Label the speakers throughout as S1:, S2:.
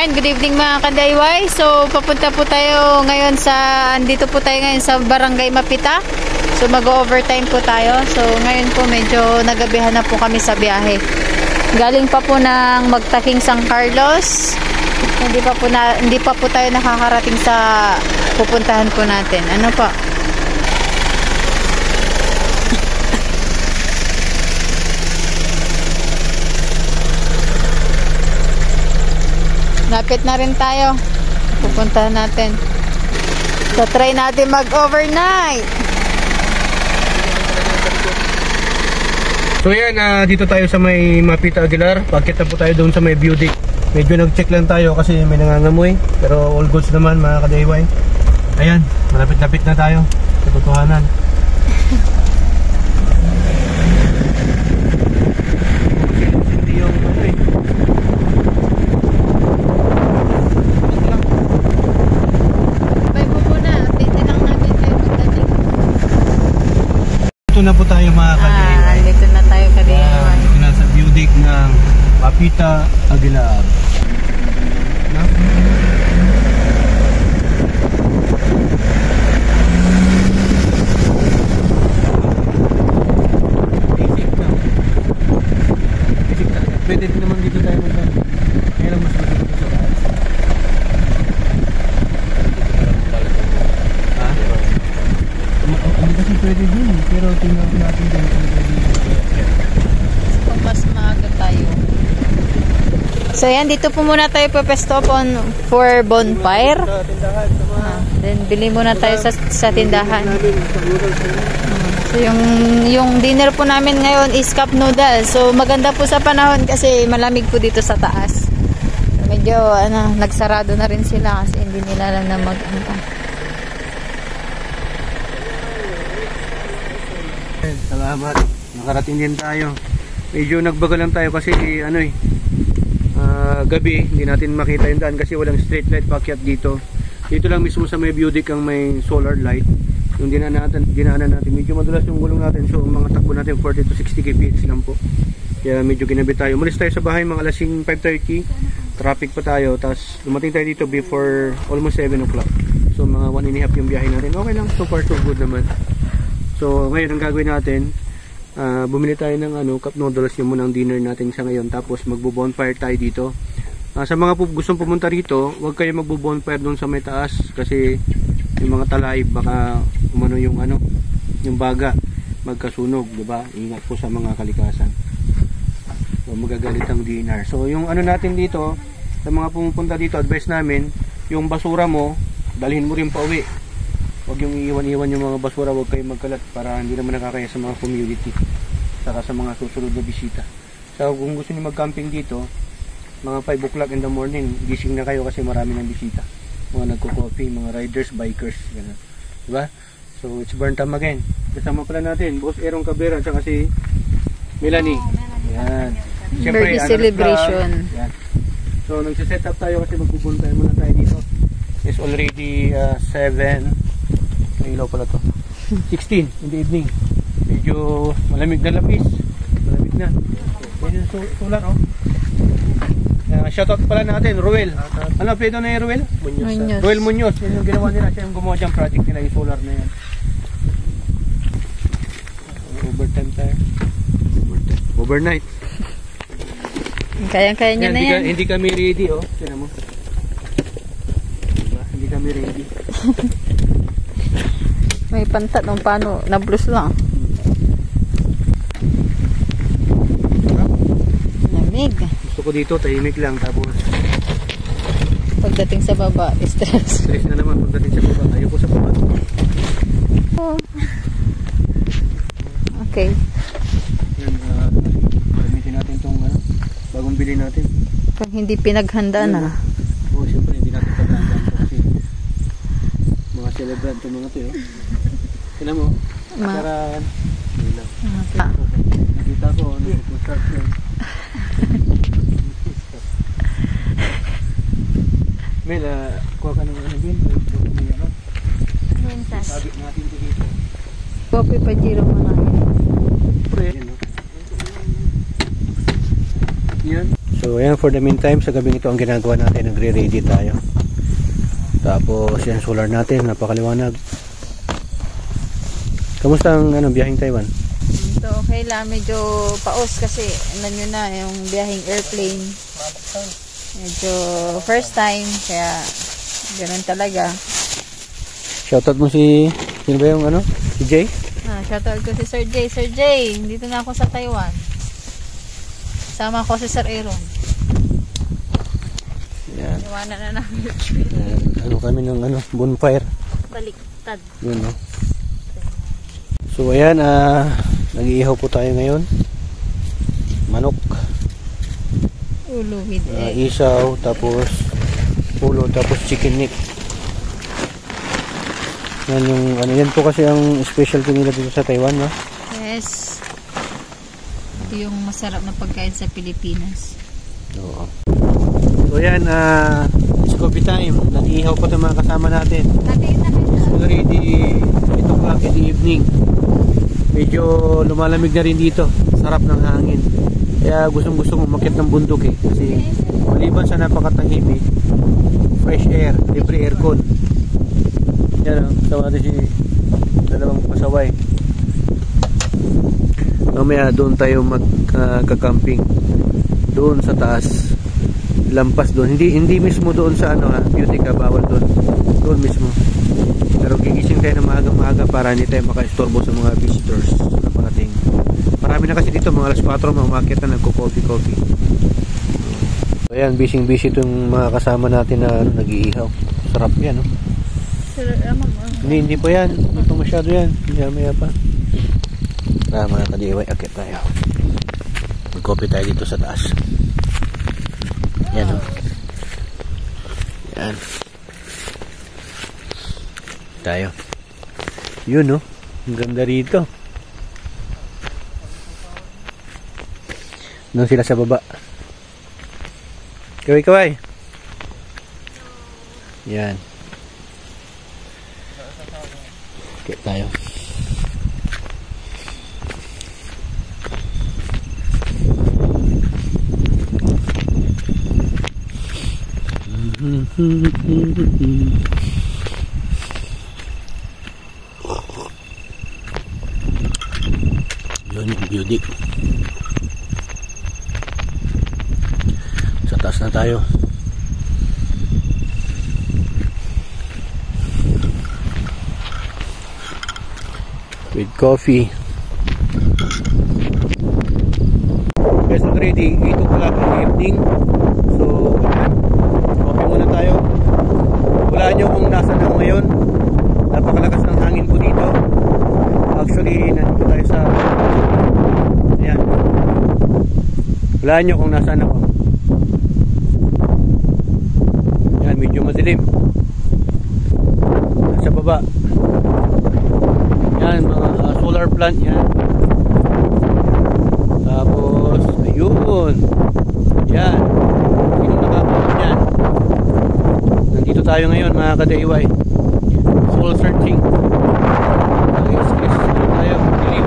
S1: Ayan, good evening mga kadayway. So, papunta po tayo ngayon andito po tayo ngayon sa Barangay Mapita. So, mag-overtime po tayo. So, ngayon po medyo nagabihan na po kami sa biyahe. Galing pa po ng Magtaking San Carlos. Hindi pa po tayo nakakarating sa pupuntahan po natin. Ano po? Lapit na rin tayo. Pupuntahan natin. So, try natin mag-overnight.
S2: So yan, dito tayo sa may Mapita Aguilar. Pagkita po tayo doon sa may view deck. Medyo nag-check lang tayo kasi may nangangamoy. Pero all goods naman mga kadayway. Ayan, malapit-lapit na tayo sa totohanan. Hindi yung ano eh. Dito na po tayo mga kadayway.
S1: Dito na tayo kadayway.
S2: Dito na sa view deck ng Mapita Aguilar. Pwede din naman dito tayo magdaan. Kaya lang mas magdito sa taas. Hindi kasi pwede din. Pero tingnan natin din kung pwede din.
S1: Kung mas maaga tayo. So yan, dito po muna tayo pa-stop on for bonfire. Then bili muna tayo sa tindahan. So yung dinner po namin ngayon is cup noodles. So maganda po sa panahon kasi malamig po dito sa taas. So, medyo nagsarado na rin sila kasi hindi nila alam na mag-anta.
S2: Salamat. Nakarating din tayo. Medyo nagbagal lang tayo kasi gabi hindi natin makita yung daan kasi walang street light paakyat dito. Dito lang mismo sa may view deck ang may solar light. Yung dinaanan natin, medyo madulas yung gulong natin. So ang mga takbo natin 40 to 60 kph lang po. Kaya medyo ginabi tayo. Umalis tayo sa bahay mga alas 5:30. Traffic pa tayo. Tapos dumating tayo dito before almost 7 o'clock. So mga 1.5 yung biyahe natin. Okay lang, so far so good naman. So ngayon ang gagawin natin, bumili tayo ng cup noodles, yung munang dinner natin sa ngayon. Tapos magbo-bonfire tayo dito. Sa mga gustong pumunta rito, huwag kayo magbo-bonfire doon sa may taas kasi yung mga talay baka yung baga magkasunog, diba? Ingat po sa mga kalikasan. So magagalit ang dinner. So yung natin dito, sa mga pumupunta dito, advice namin, yung basura mo, dalhin mo rin pa uwi. Huwag yung iiwan-iwan yung mga basura, huwag kayo magkalat para hindi naman nakakaya sa mga community saka sa mga susunod na bisita. So kung gusto niyo mag-camping dito, mga 5 o'clock in the morning, gising na kayo kasi marami ng bisita. Mga nagko-coffee, mga riders, bikers, gano'n. Diba? So it's burn time again. Kasama pala natin, Boss Aaron Cabrera at saka si Melanie. Yan. Siyempre,
S1: birthday celebration.
S2: Yan. So nagsiset up tayo kasi magpupunta muna tayo dito. It's already 7. May ilaw pala to. 16 in the evening. Medyo malamig na lapis. Malamig na. Medyo solar shoutout pala natin, Ruel. Ano pedo na yung Ruel?
S1: Muñoz.
S2: Ruel Muñoz. Yan yung ginawa nila. Siya yung gumawa dyan project nila, yung solar na yan. Overtime tayo. Overnight.
S1: Kaya-kaya niya na yan.
S2: Hindi kami ready, Tignan mo. Diba? Hindi kami ready.
S1: May pantat ng paano, na-blus lang. Lamig.
S2: Gusto ko dito, tahimik lang. Tapos
S1: pagdating sa baba, stress.
S2: Stress na naman pagdating sa baba. Ayoko sa baba.
S1: Okay.
S2: Yan, gamitin natin itong bagong bili natin.
S1: Pag hindi pinaghanda na.
S2: Oo, siyempre hindi natin paghandaan ito kasi mga celebrant itong mga ito. Tignan mo. Karan. Nakita ko, construction. Mel, kuha ka ng Ben. Sabi natin ito dito.
S1: Kopi pa giro mo na.
S2: Yan. So ayan, for the meantime, sa gabing ito ang ginagawa natin, nagre-ready tayo. Tapos yan, solar natin, napakaliwanag. Kamusta ang biyaheng Taiwan?
S1: So okay lang, medyo paos kasi alam nyo na yung biyaheng airplane. Medyo first time, kaya ganun talaga.
S2: Shoutout mo si, sino ba yung si Jay?
S1: Shoutout ko si Sir Jay. Sir Jay, dito na ako sa Taiwan. Sama ko si Sir Aaron.
S2: Yan.
S1: Iwanan na namin.
S2: Kami ng bonfire.
S1: Baliktad.
S2: Yun, no? So ayan, nag-iihaw po tayo ngayon. Manok.
S1: Ulo with egg.
S2: Isaw, tapos ulo, tapos chicken neck. Yan yung yan po kasi ang specialty nila dito sa Taiwan, no?
S1: Yes. Ito yung masarap na pagkain sa Pilipinas.
S2: Oo. So yan, it's coffee time. Nag-iihaw po itong mga kasama natin. Already 8 o'clock in the evening. Medyo lumalamig na rin dito. Sarap ng hangin. Kaya gustong kong umakyat ng bundok eh. Kasi maliban sa napakatahimik, fresh air, libre aircon. Yan o, sama natin si dalawang pasaway. Mamaya doon tayo magka-camping. Doon sa taas. Lampas doon. Hindi mismo doon sa beauty ka, bawal doon. Doon mismo. Pero gigising tayo na maaga-maaga para hindi tayo maka-istorbo sa mga visitors na parating. Marami na kasi dito, mga alas 4 umakyat na nagko-coffee. So ayan, busy itong mga kasama natin na nag-iihaw. Sarap yan, no? Hindi pa yan. Hindi pa masyado yan. Maya pa. Mga kadiway, akit tayo. Mag-coffee tayo dito sa taas. Yan, no? Yan. Tayo. Yun, no? Ang ganda rito. Nung sila sa baba. Kaway. Yan. Okay, tayo. Yun yung beauty. Sa taas na tayo. With coffee. Guys, already 8 o'clock in the evening. So okay muna tayo. Wala nyo kung nasa na ngayon. Napakalakas ng hangin po dito. Actually, nandito tayo sa ayan. Wala nyo kung nasaan ako. Yan, medyo madilim. Sa baba. Yan, mga solar plant yan. Tapos, ayun. Yan. Sino nakakawin yan? Nandito tayo ngayon, mga ka-DIY. Soul searching. Tayo, dilim.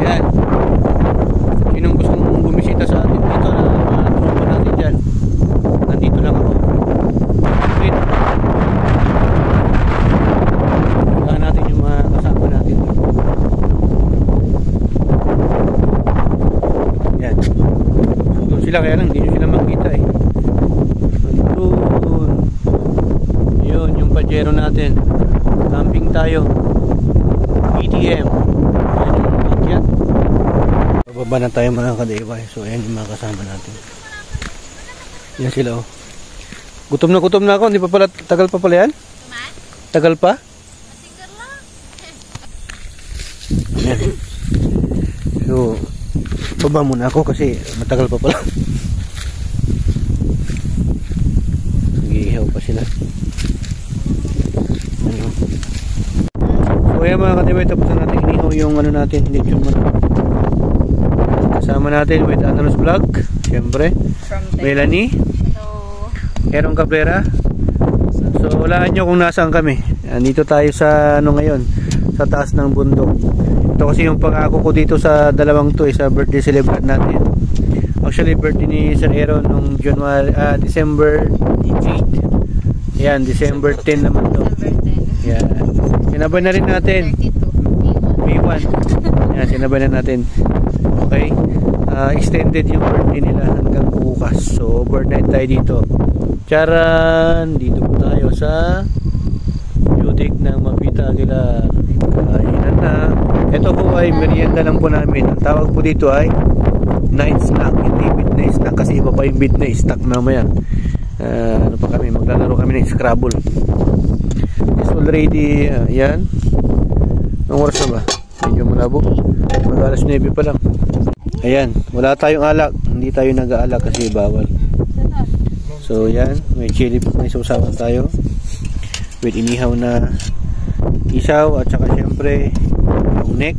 S2: Yan. Sinong gustong bumisita sa atin dito na tulungan natin dyan? Nandito lang ako. Wait. Puntahan natin yung mga kasama natin. Yan. So, doon sila, kaya lang hindi nyo sila makita eh. Doon. Yun, yung pajero natin. Camping tayo. PTM. Yan yung akyat. Bababa na tayo mga ka-DIY. So ayan yung mga kasama natin. Yan sila oh. Gutom na ako. Hindi pa pala, tagal pa pala yan? Tagal pa? Yan. So baba muna ako kasi matagal pa pala. Nag-iihaw pa sila. Ano? So ayan mga ka-DIY, tapos na natin inihaw yung natin, hindi yung kasama natin with Analos Vlog, syempre Melanie, Aaron Cabrera. So walaan nyo kung nasaan kami. Dito tayo sa ngayon, sa taas ng bundok. Ito kasi yung pangako ko dito sa dalawang to, sa birthday celebrate natin. Actually, birthday ni Sir Aaron nung December 8. Yan, December 10 naman to. Yan. Sinabay na rin natin. May 1. Yan, sinabay na natin. Okay. Extended yung birthday nila hanggang bukas. So, overnight tayo dito. Charan! Dito po tayo sa Budik ng Mapita Aguilar. Kainan na. Ito po ay merienda lang po namin. Ang tawag po dito ay night snack. Hindi midnight snack kasi iba pa yung midnight snack mamaya. Ano pa kami? Maglalaro kami ng Scrabble. It's already, yan. Anong oras na ba? Medyo malabo. Mag-alas 9 pa lang. Ayan. Wala tayong alak. Hindi tayo nag-aalak kasi bawal. So yan. May chili po. May sausawan tayo. With inihaw na isaw at saka syempre yung neck,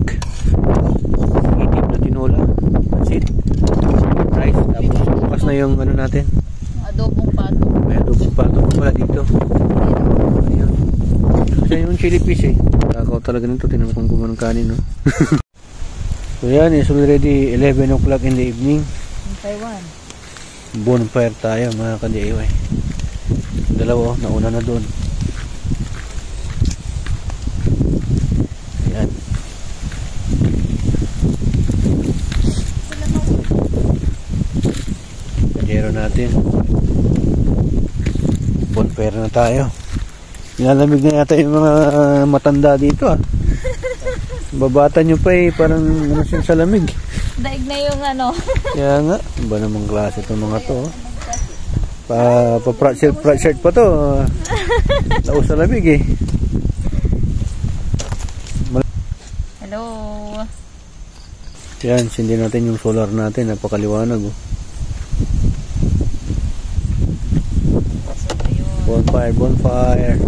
S2: itim na tinola, that's it, rice, tapos bukas na yung ano natin,
S1: Adobong pato.
S2: may adobong pato pa pala dito. Ayan. Kasi yung chili fish eh, nakakaw talaga nito, tinanong kong kumanong kanin, no? So yan, it's already 11 o'clock in the evening.
S1: In Taiwan.
S2: Bonfire tayo mga ka-DIY. Dalawa, nauna na doon. Yan. Pajero natin. Bonfire na tayo. Nilalamig na yata yung mga matanda dito ah. Babata nyo pa eh, parang ano siya sa lamig.
S1: Daig na yung ano.
S2: Kaya nga, iba namang klase itong mga to. Pa shirt pa to. Taos sa lamig eh.
S1: Hello.
S2: Yan, sindi natin yung solar natin. Napakaliwanag oh. Bonfire, bonfire.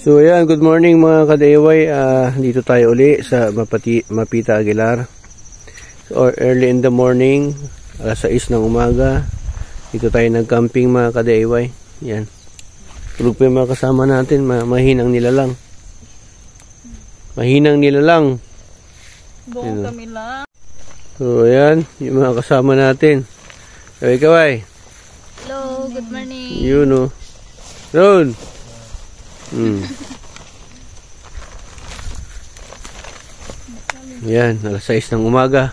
S2: So ayan, good morning mga ka-DIY. Dito tayo uli sa Mapita Aguilar. So early in the morning, alas 6 ng umaga. Dito tayo nag-camping mga ka-DIY. Yan. Tulog pa yung mga kasama natin, mahinang nilalang. Mahinang nilalang.
S1: Buong kami lang.
S2: So ayan, yung mga kasama natin. Kaway.
S1: Hello, good morning.
S2: Yun o. Ron. Yan, alas 6 ng umaga.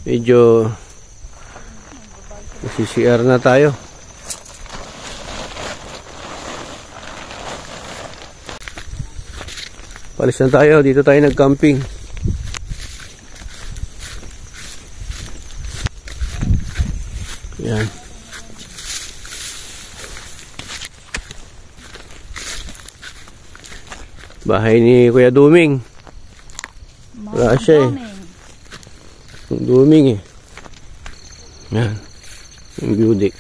S2: Medyo CCR na tayo. Palis na tayo, dito tayo nag-camping. Yan. Bahay ni Kuya Duming. Wala siya eh. Yung Duming eh. Yan. Yung Budik.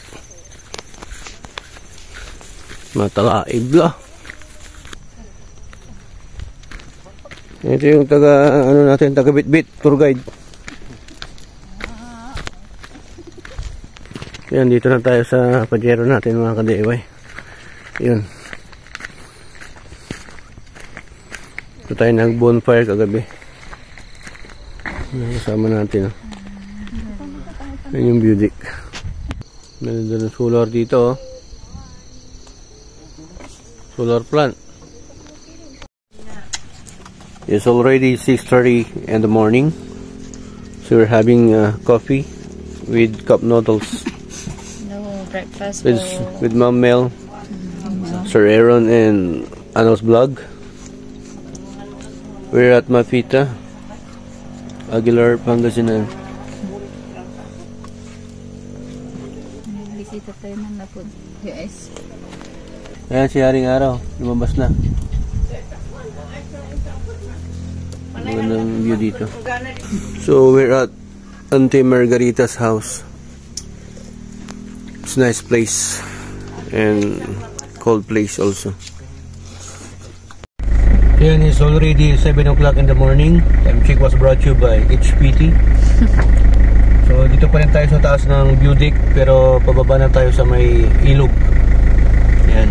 S2: Matalaib lah. Ito yung taga, ano natin, taga Bitbit, tour guide. Yan, dito na tayo sa Pajero natin mga ka-DIY. Yun. Ito tayo nag-bonfire kagabi. Kasama natin. Yan yung Budik. Meron doon solar dito. Solar plant. It's already 6:30 in the morning. So we're having coffee with cup noodles.
S1: No breakfast
S2: with Ma'am Mel, Sir Aaron, and Ano's vlog. We're at Mapita Aguilar, Pangasinan.
S1: Bisita tayo ng Napod, US.
S2: Ayan si Haring Araw, lumabas na. Magandang view dito. So we're at Auntie Margarita's house. It's a nice place and cold place also. Yan, it's already 7 o'clock in the morning. Time check was brought to you by HPT. So dito pa rin tayo sa taas ng Budik, pero pababa na tayo sa may ilog. Yan.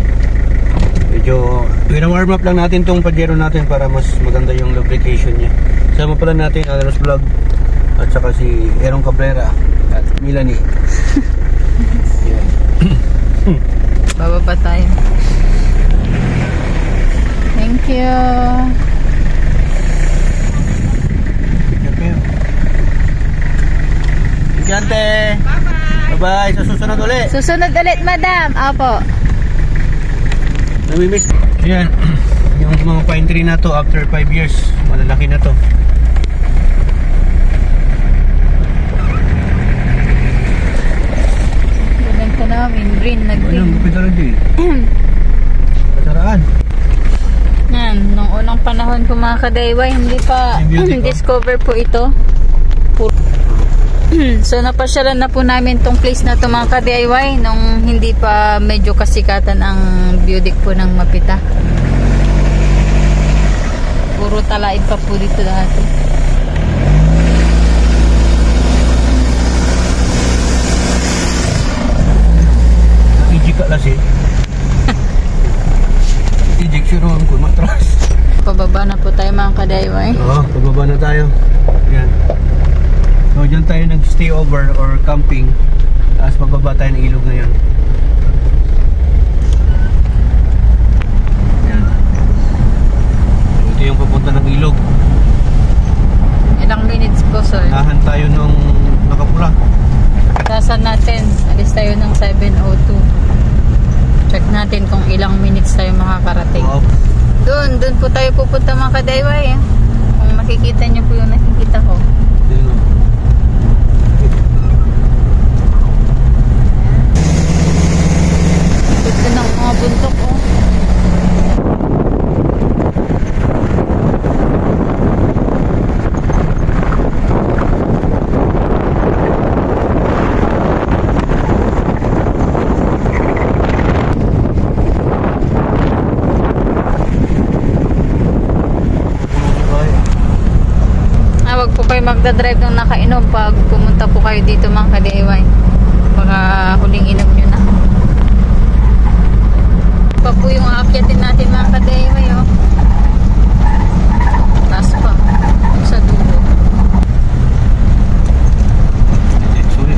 S2: medyo wina-warm up lang natin tong Pajero natin para mas maganda yung lubrication niya. Sama pala natin Alaros Vlog at saka si Aaron Cabrera at Melanie. Yan.
S1: Bababa tayo. Thank you.
S2: Ante. Bye-bye. Sa susunod ulit.
S1: Susunod ulit, madam. Apo.
S2: Namimiss. Yan. Yung mga pine tree na to after 5 years. Malalaki na to.
S1: Ganun ka namin. Green na green.
S2: Ayun, mapit na rin din. Kasaraan.
S1: Yan. Nung unang panahon ko mga kadayway, hindi pa discover po ito. So napasyalan na po namin tong place na to mga ka-DIY nung hindi pa medyo kasikatan ang beauty po ng Mapita. Puro talaid pa po dito dati.
S2: Ijik ka lasi. Ijik siruan ko matras.
S1: Pababa na po tayo mga ka-DIY.
S2: Oo, pababa na tayo. Yan. So dyan tayo nag-stay over or camping. Tapos pababa tayo ng ilog na yan. Yan. Ito yung papunta ng ilog.
S1: Ilang minutes po sir?
S2: Nahan tayo nung nakapula.
S1: Tasan natin. Alis tayo ng 7:02. Check natin kung ilang minutes tayo makakarating.
S2: Wow.
S1: Doon po tayo pupunta mga ka-DIY. Kung makikita nyo po yung nakikita ko.
S2: Yan o.
S1: Ito ng mga bundok oh. Wag po kayo magdadrive ng nakainom pag pumunta po kayo dito mga ka-DIY. Baka huling inom nyo na. Pa po yung aakyatin natin mga ka-DIY oh. Taas pa sa dulo.
S2: Sorry.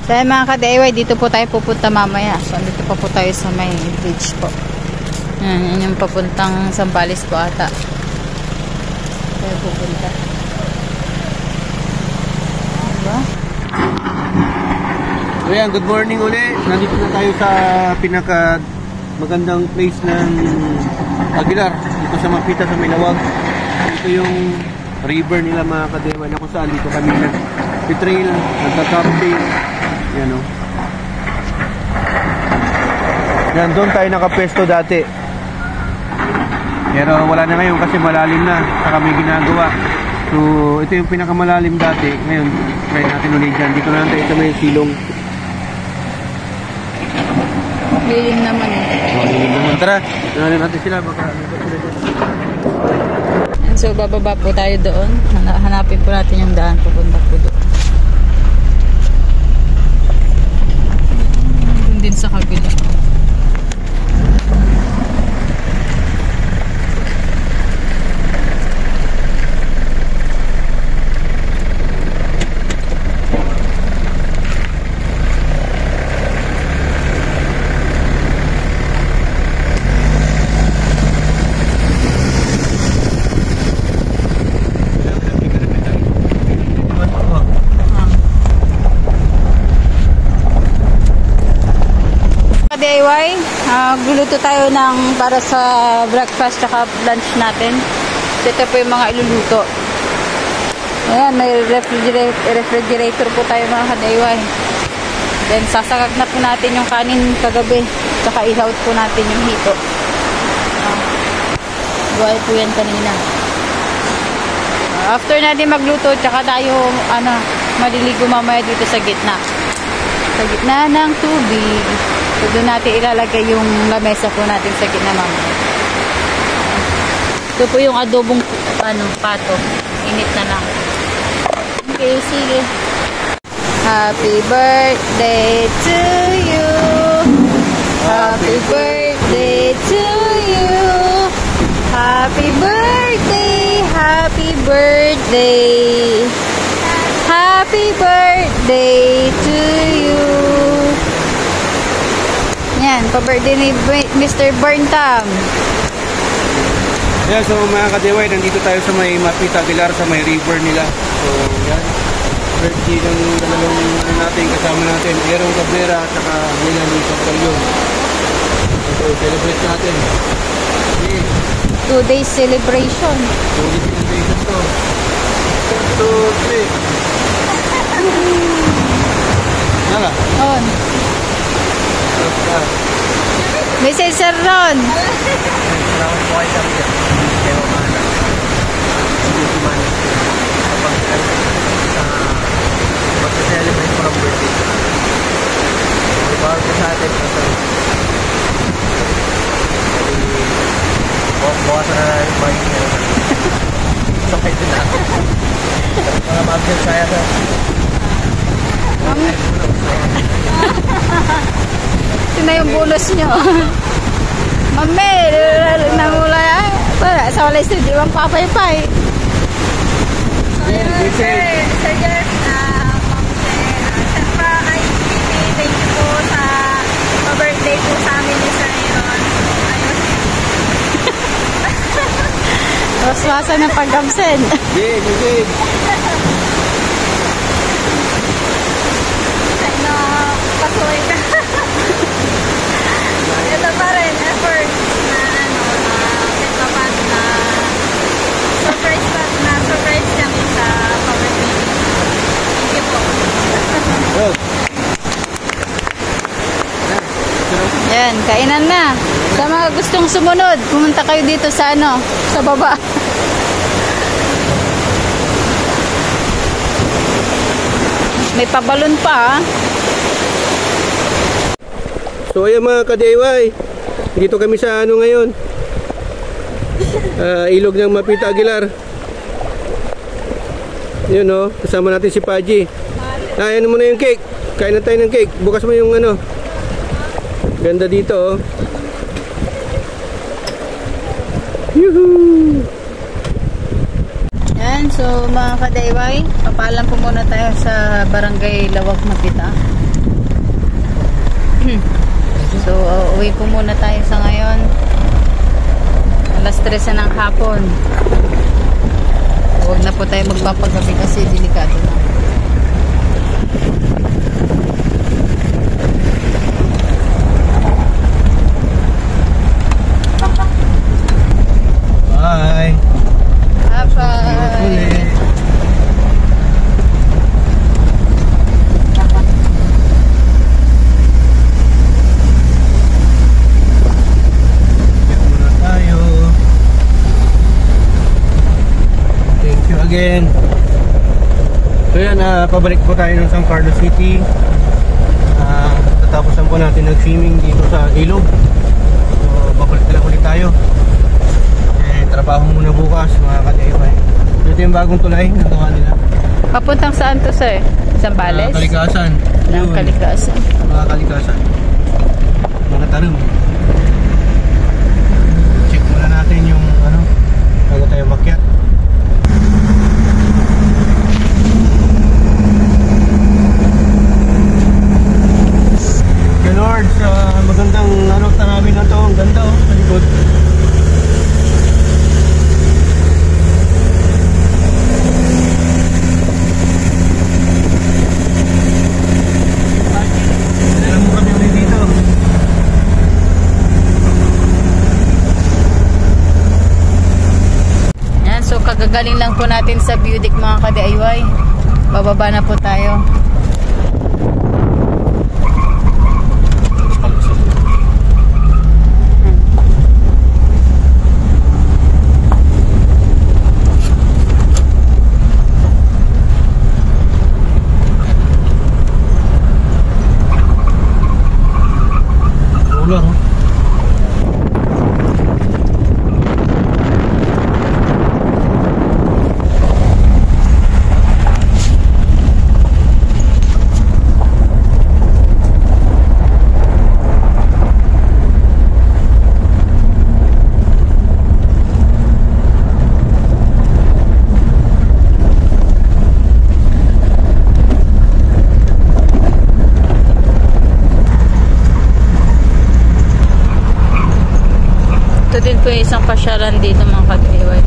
S1: So mga ka-DIY, dito po tayo pupunta mamaya. So dito po tayo sa may bridge po. Yan yung papuntang Zambales po ata. Tayo pupunta. Diba?
S2: So yan, good morning ulit. Nandito na tayo sa pinaka magandang place ng Aguilar. Dito sa Mapita, sa Milawag. Ito yung river nila mga ka-DIY na kung saan dito kami nag-trail, nagka-camping. Yan o. Yan, doon tayo nakapesto dati. Pero wala na ngayon kasi malalim na. Saka may ginagawa. So, ito yung pinakamalalim dati. Ngayon, try natin ulit dyan. Dito na tayo sa may silong.
S1: Lilim naman eh.
S2: Lilim naman. Tara, natin natin sila. Baka
S1: And so, bababa po tayo doon. Hanapin po natin yung daan. Pupunta po doon. Din sa kabila. ka-DIY, gluluto tayo ng para sa breakfast tsaka lunch natin. So, ito po yung mga iluluto. Ayan, may refrigerator po tayo mga ka-DIY. Then, sasagag na po natin yung kanin kagabi. Tsaka ihaut po natin yung hito. Buhay po yan kanina. After natin magluto, tsaka tayo maliligo mamaya dito sa gitna. Sa gitna ng tubig. So, doon natin ilalagay yung lamesa po natin sa gitna mamaya. Ito po yung adobong pato. Init na lang. Okay, sige. Happy birthday to you. Happy birthday to you. Happy birthday. Happy birthday. Happy birthday to you. Yan, pa-birthday ni Mr. Burntam.
S2: Ayan, so mga ka-DIY, nandito tayo sa may Mapita Aguilar, sa may river nila. So, yan. Birthday ng dalawang natin, kasama natin, Aaron Cabrera at saka Melanie Cabrera. So, celebrate natin. Okay.
S1: 2 days celebration.
S2: 2 days celebration to. 1, 2, 3. Nala?
S1: On. Mrs. Sir Ron.
S3: Salamat po kayo kami dyan. Pero mana. Hindi mana. Kapag mag-celebrate po ng birthday. Bawal po sa atin. Bawasan na yung mga sakay din ako. Mga mabigyan saya sa
S1: ito na yung bonus nyo. Mami, namula yan. Sa wala ito, di bang papay-pay.
S4: Sir Jeff, thank you po sa birthday po sa amin ni Sir Aaron.
S1: Waswasan ng pag-absent.
S2: Good.
S4: Pasuloy ka. Ito pa rin, effort na surprise kami sa birthday. Thank you po.
S1: Yan, kainan na. Sa mga gustong sumunod, pumunta kayo dito sa sa baba. May pabalon pa.
S2: So ayan mga ka-DIY, dito kami sa ngayon, ilog ng Mapita Aguilar. Yun kasama natin si Paji. Ano mo na yung cake, kain na tayo ng cake. Bukas mo yung ganda dito Yuhuu!
S1: Yan, so mga ka-DIY, papalam po muna tayo sa Barangay Lawag Mapita. So, uwi po muna tayo sa ngayon. Alas 3 na ng hapon. Huwag na po tayo magpapagabi kasi delikado na.
S2: Bye!
S1: Bye-bye!
S2: Again. So yan, pabalik po tayo ng San Carlos City. Tatapos lang po natin nag-swimming dito sa ilog. So babalik na lang ulit tayo. Trabaho muna bukas mga ka-DIY. Ito yung bagong tulay na gawa nila.
S1: Papuntang saan to, sir? Zambales?
S2: Kalikasan.
S1: Ng Kalikasan.
S2: Mga Kalikasan. Mga tarong. Check muna natin yung bago tayo makyat. Lord, magandang tanawin na to. Ang ganda malikod. Alam mo kami ulit dito.
S1: Kakagaling lang po natin sa Budik mga ka-DIY. Bababa na po tayo.
S2: Ular, oh.
S1: Ito din po yung isang pasyalan dito mga ka-DIY.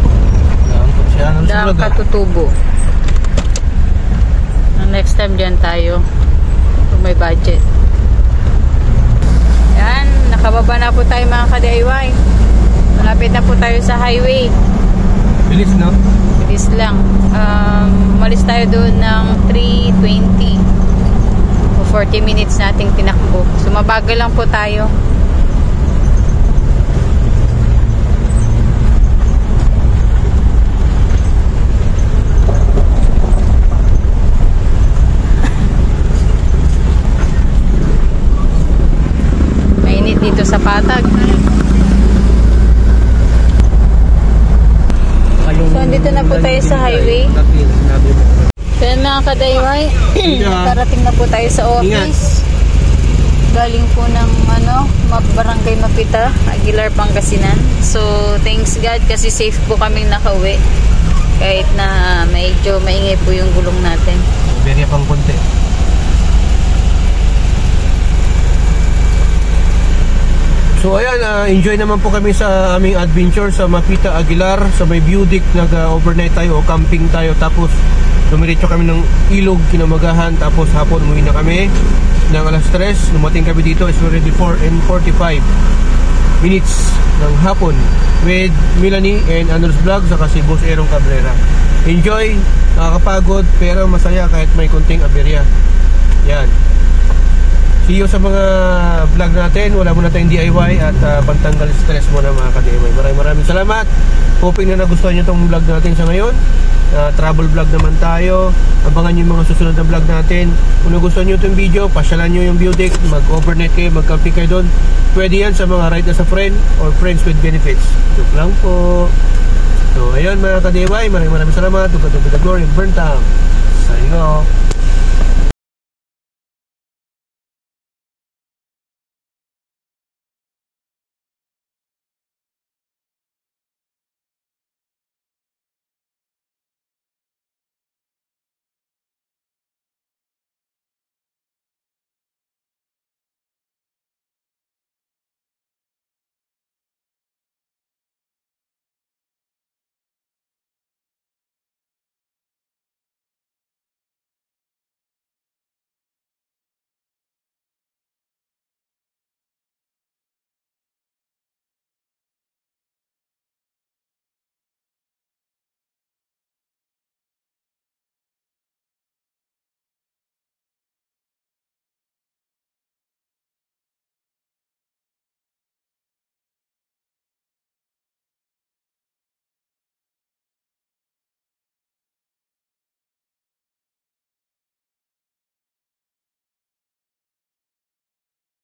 S1: Daang Katutubo. Next time dyan tayo kung may budget. Yan, nakababa na po tayo mga ka-DIY. Malapit na po tayo sa highway.
S2: Bilis, no?
S1: Bilis lang. Umalis tayo doon ng 3:20 o 40 minutes nating tinakbo. So mabagal lang po tayo. Dito sa Patag. So, andito na po tayo sa highway. So, yan mga ka-DIY. Karating na po tayo sa office. Galing po ng Barangay Mapita, Aguilar, Pangasinan. So, thanks God kasi safe po kaming nakauwi. Kahit na medyo maingay po yung gulong natin.
S2: Berya pang konti. So ayan, enjoy naman po kami sa aming adventure sa Mapita, Aguilar. Sa may Budik, nag-overnight tayo o camping tayo. Tapos dumiretso kami ng Ilog, kinamagahan. Tapos hapon umuwi na kami ng alas 3. Lumating kami dito is already 4:45 minutes ng hapon with Melanie and Anuls Vlog saka si Boss Erong Cabrera. Enjoy, nakakapagod pero masaya kahit may kunting aberya. Yan. See you sa mga vlog natin. Wala muna tayong DIY at pantanggal stress muna mga ka-DIY. Maraming salamat. Hoping na nagustuhan nyo itong vlog natin sa ngayon. Travel vlog naman tayo. Abangan nyo yung mga susunod na vlog natin. Kung nagustuhan nyo itong video, pasyalan nyo yung Budik. Mag-overnight kayo, mag-camping kayo doon. Pwede yan sa mga ride as a friend or friends with benefits. Joke lang po. So ayun mga ka-DIY, maraming salamat. Tugad the glory and burn time. Signing off.